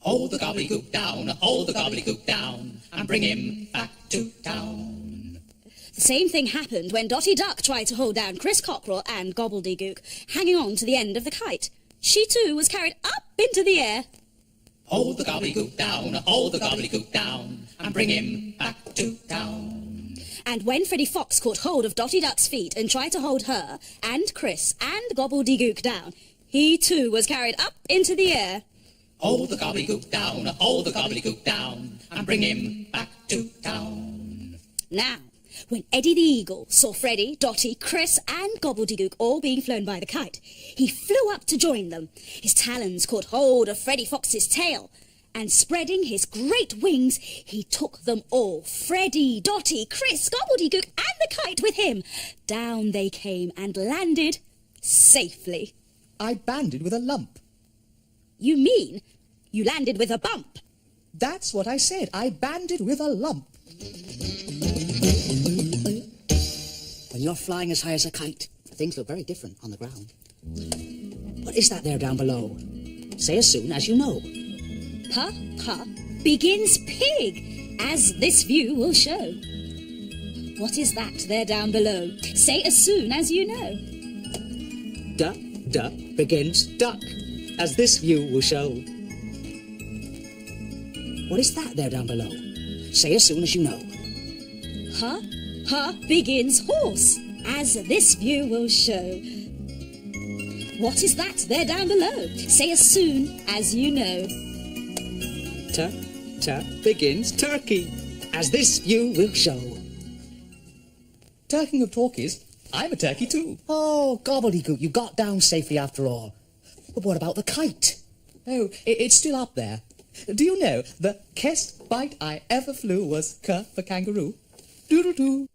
Hold the gobbledygook down, hold the gobbledygook down, and bring him back to town. The same thing happened when Dotty Duck tried to hold down Chris Cockerel and Gobbledygook, hanging on to the end of the kite. She too was carried up into the air. Hold the gobbledygook down, hold the gobbledygook down, and bring him back to town. And when Freddie Fox caught hold of Dotty Duck's feet and tried to hold her and Chris and Gobbledygook down, he too was carried up into the air. Hold the gobbledygook down, hold the gobbledygook down, and bring him back to town. Now, when Eddie the Eagle saw Freddie, Dotty, Chris and Gobbledygook all being flown by the kite, he flew up to join them. His talons caught hold of Freddie Fox's tail, and spreading his great wings, he took them all, Freddie, Dotty, Chris, Gobbledygook and the kite with him. Down they came and landed safely. I banded with a lump. You mean you landed with a bump? That's what I said. I banded with a lump. When you're flying as high as a kite, things look very different on the ground. What is that there down below? Say as soon as you know. Pa, pa, begins pig, as this view will show. What is that there down below? Say as soon as you know. Duck, duck, begins duck, as this view will show. What is that there down below? Say as soon as you know. Ha, ha, begins horse, as this view will show. What is that there down below? Say as soon as you know. Tuck, tuck, begins turkey, as this view will show. Talking of talkies, I'm a turkey too. Oh, Gobbledygook, you got down safely after all. But what about the kite? Oh, it's still up there. Do you know the best bite I ever flew was K for kangaroo? Doodle-doo.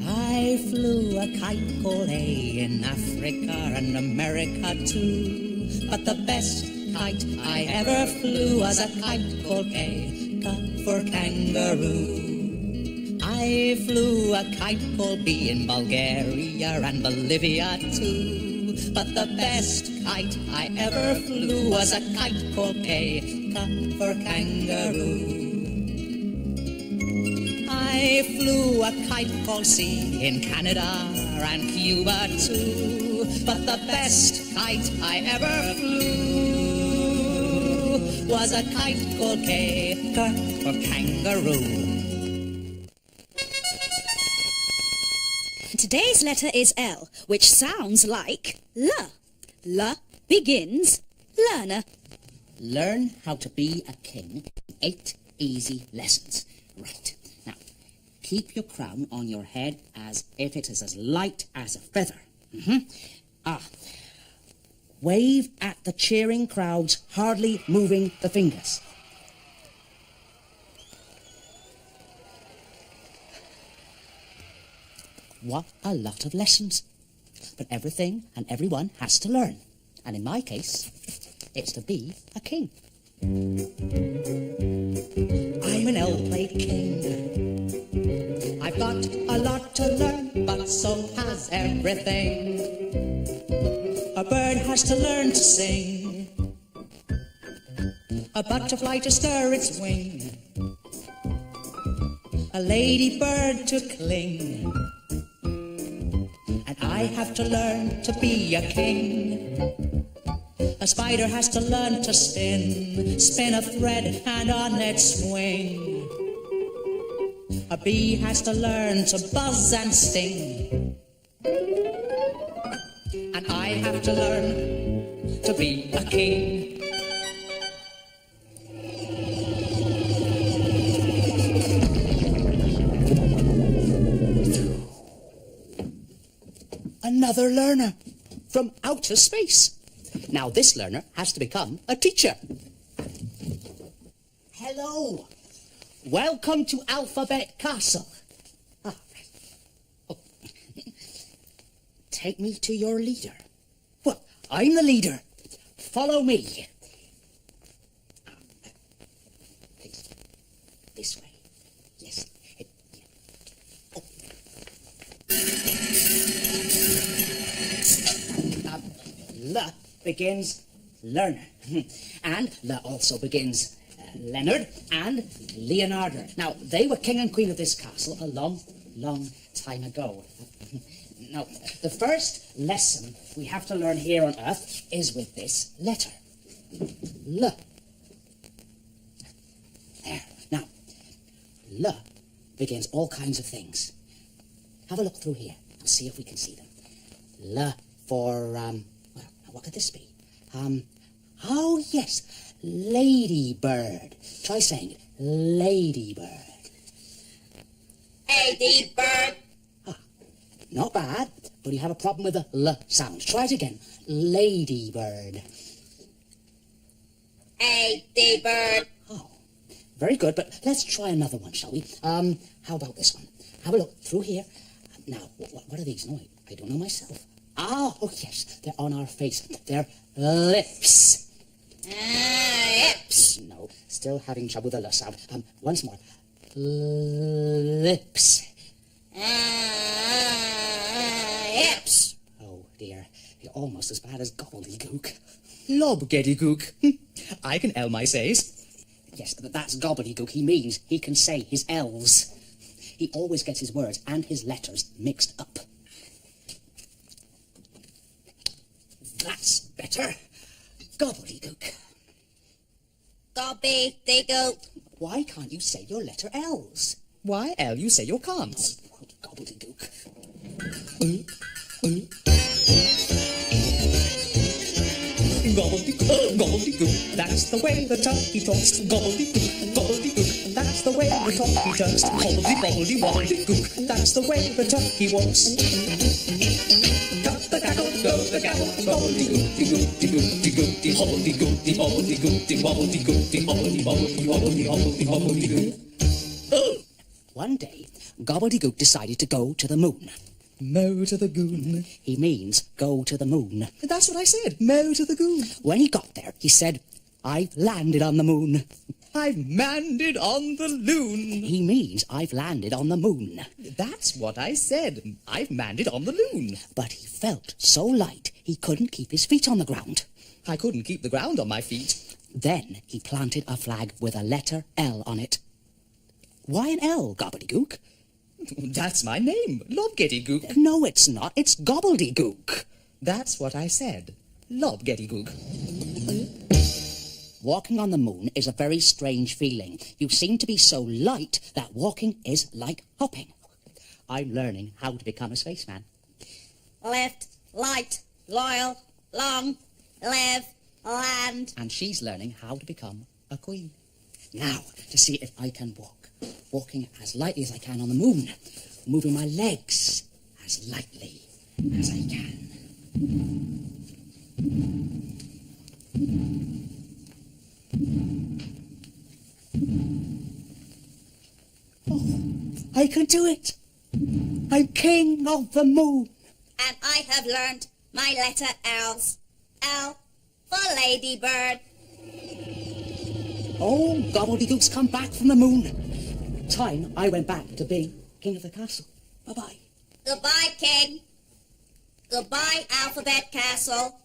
I flew a kite called A in Africa and America too. But the best kite I ever flew was a kite called K for kangaroo. I flew a kite called B in Bulgaria and Bolivia too. But the best kite I ever flew was a kite called K for kangaroo. I flew a kite called C in Canada and Cuba too. But the best kite I ever flew was a kite called K for kangaroo. Today's letter is L, which sounds like L. L begins learner. Learn how to be a king in 8 easy lessons. Right. Now, keep your crown on your head as if it is as light as a feather. Wave at the cheering crowds, hardly moving the fingers. What a lot of lessons. But everything and everyone has to learn. And in my case, it's to be a king. I'm an L-plate king. I've got a lot to learn, but so has everything. A bird has to learn to sing. A butterfly to stir its wing. A ladybird to cling. And I have to learn to be a king. A spider has to learn to spin a thread and on it swing. A bee has to learn to buzz and sting. And I have to learn to be a king. Another learner from outer space. Now this learner has to become a teacher. Hello. Welcome to Alphabet Castle. Oh. Take me to your leader. Well, I'm the leader. Follow me. This way. Yes. L begins learner. And Le also begins Leonard and Leonardo. Now, they were king and queen of this castle a long, long time ago. Now, the first lesson we have to learn here on Earth is with this letter. Le. There. Now, Le begins all kinds of things. Have a look through here and see if we can see them. Le for, well, what could this be? Oh, yes, ladybird. Try saying it. Ladybird. Ladybird. Not bad, but you have a problem with the L sound. Try it again. Ladybird. Ladybird. Oh, very good, but let's try another one, shall we? How about this one? Have a look through here. Now, what are these? No, I don't know myself. Oh, yes, they're on our face. They're lips. Lips. No, still having trouble with the L sound. Once more. Lips. Lips. Oh, dear. You're almost as bad as gobbledygook. Lobgeddygook. I can L my says. Yes, that's gobbledygook. He means he can say his L's. He always gets his words and his letters mixed up. That's better. Gobbledygook. Gobbledygook. Why can't you say your letter L's? Why, L, you say you can't. Gobbledygook. Gobbledygook, gobbledygook, that's the way the turkey talks. Gobbledygook, gobbledygook, that's the way the turkey turks. Gobbledy, gobbledy, wobbledygook, that's the way the turkey walks. Got the cackle, go the gabble, gobbledygook, gook, de hobbledygook, de hobbledygook, de wobbledygook, de hobbly, wobbly, wobbly, wobbly, wobbledygook. One day, Gobbledygook decided to go to the moon. Mo to the goon. He means go to the moon. That's what I said. Mo to the goon. When he got there, he said, I've landed on the moon. I've landed on the loon. He means I've landed on the moon. That's what I said. I've landed on the loon. But he felt so light he couldn't keep his feet on the ground. I couldn't keep the ground on my feet. Then he planted a flag with a letter L on it. Why an L, Gobbledygook? That's my name, Lobgeddygook. No, it's not. It's Gobbledygook. That's what I said, Lobgeddygook. Walking on the moon is a very strange feeling. You seem to be so light that walking is like hopping. I'm learning how to become a spaceman. Lift, light, loyal, long, live, land. And she's learning how to become a queen. Now, to see if I can walk. Walking as lightly as I can on the moon. Moving my legs as lightly as I can. Oh, I can do it. I'm king of the moon. And I have learned my letter L's. L for ladybird. Oh, Gobbledygook's come back from the moon. Time I went back to being king of the castle. Bye-bye. Goodbye, king. Goodbye, Alphabet Castle.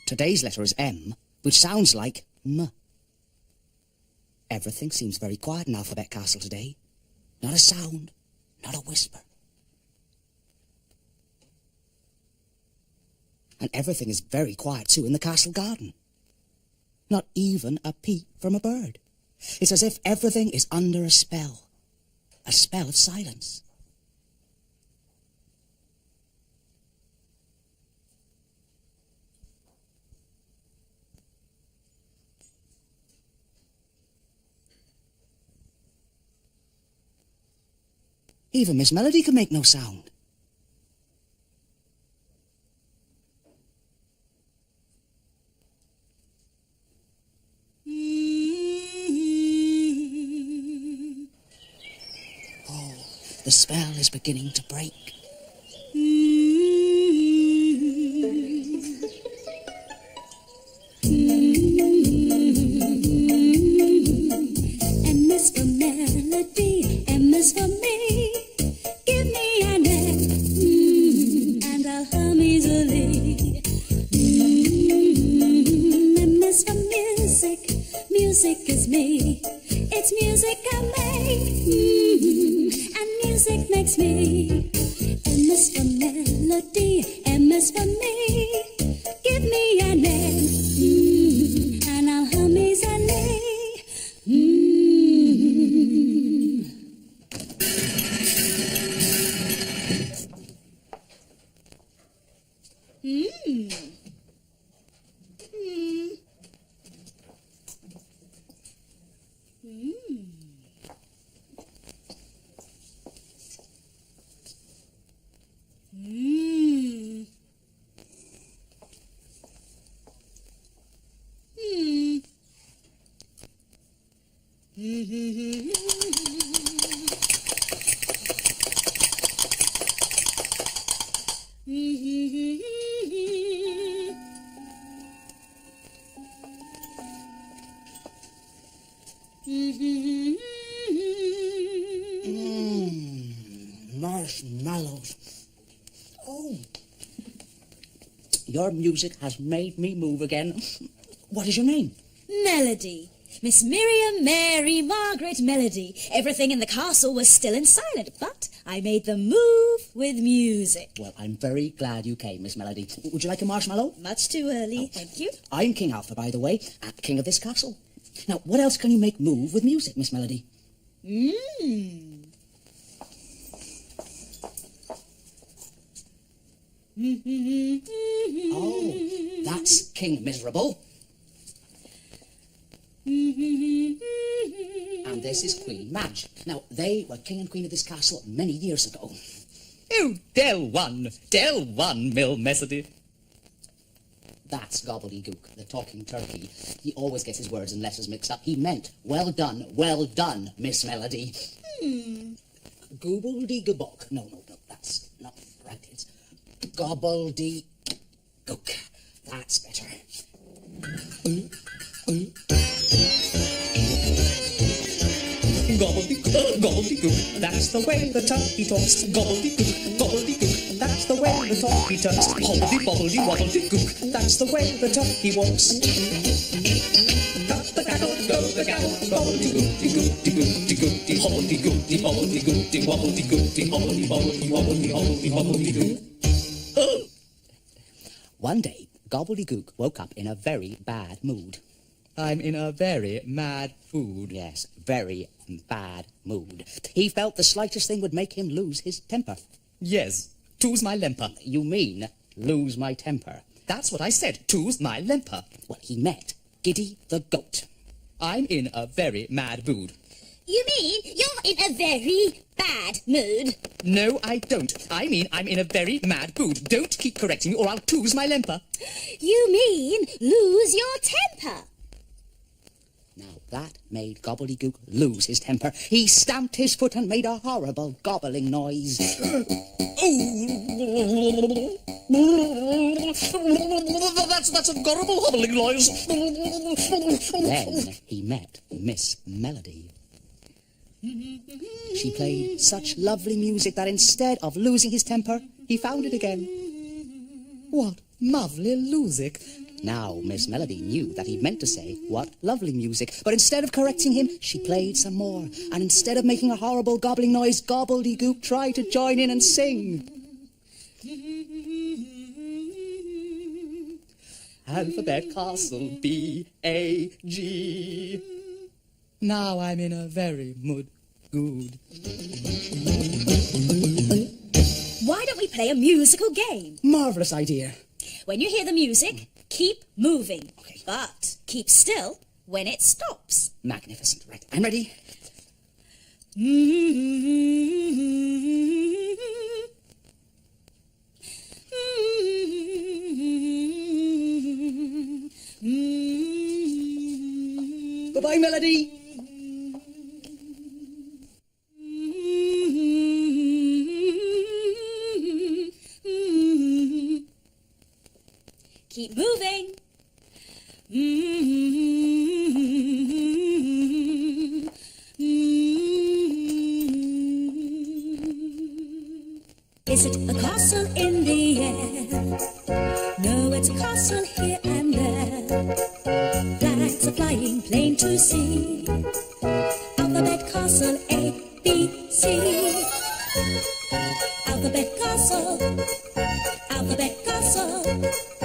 Today's letter is M, which sounds like M. Everything seems very quiet in Alphabet Castle today. Not a sound, not a whisper. And everything is very quiet, too, in the castle garden. Not even a peep from a bird. It's as if everything is under a spell of silence. Even Miss Melody can make no sound. The spell is beginning to break. And Miss Melody make. And music makes me. M is for melody, M is for me. Give me an A, and I'll hum easily. Marshmallows. Oh, your music has made me move again. What is your name? Melody. Miss Miriam, Mary, Margaret, Melody. Everything in the castle was still and silent, but I made them move with music. Well, I'm very glad you came, Miss Melody. Would you like a marshmallow? Much too early, thank you. I'm King Arthur, by the way, king of this castle. Now, what else can you make move with music, Miss Melody? Oh, that's King Miserable. And this is Queen Madge. Now, they were king and queen of this castle many years ago. Oh, Del one, Mill Messady. That's Gobbledygook, the talking turkey. He always gets his words and letters mixed up. He meant, well done, Miss Melody. Gobbledygook. No, that's not right. It's Gobbledygook. That's better. Gobbledygook, that's the way the turkey talks. Gobbledygook, that's the way the turkey turks. Hobbledy-bobbledy-wobbledygook, that's the way the turkey walks. Got the gaggle, go the gaggle, gobbledygook-de-gook-de-gook-de-gook-de, hobbledy-gook-de-wobbledygook-de, wobbledy-wobbledy-wobbledy-wobbledygook. One day, Gobbledygook woke up in a very bad mood. I'm in a very mad food. Yes, very bad mood. He felt the slightest thing would make him lose his temper. Yes, two's my lemper. You mean, lose my temper? That's what I said, two's my lemper. Well, he met Giddy the goat. I'm in a very mad mood. You mean you're in a very bad mood? No, I don't. I mean I'm in a very mad mood. Don't keep correcting me or I'll two's my lemper. You mean lose your temper? Now, that made Gobbledygook lose his temper. He stamped his foot and made a horrible gobbling noise. That's a horrible hobbling noise. Then he met Miss Melody. She played such lovely music that instead of losing his temper, he found it again. What lovely music. Now, Miss Melody knew that he meant to say, what lovely music, but instead of correcting him, she played some more, and instead of making a horrible gobbling noise, Gobbledygook tried to join in and sing. Alphabet Castle, B-A-G. Now I'm in a very good. Why don't we play a musical game? Marvellous idea. When you hear the music, keep moving. Okay. But keep still when it stops. Magnificent. Right, I'm ready. Goodbye, Melody. Keep moving. Is it a castle in the air? No, it's a castle here and there. Flags are flying plain to see. Alphabet Castle. castle, A, B, C. Alphabet castle, alphabet castle.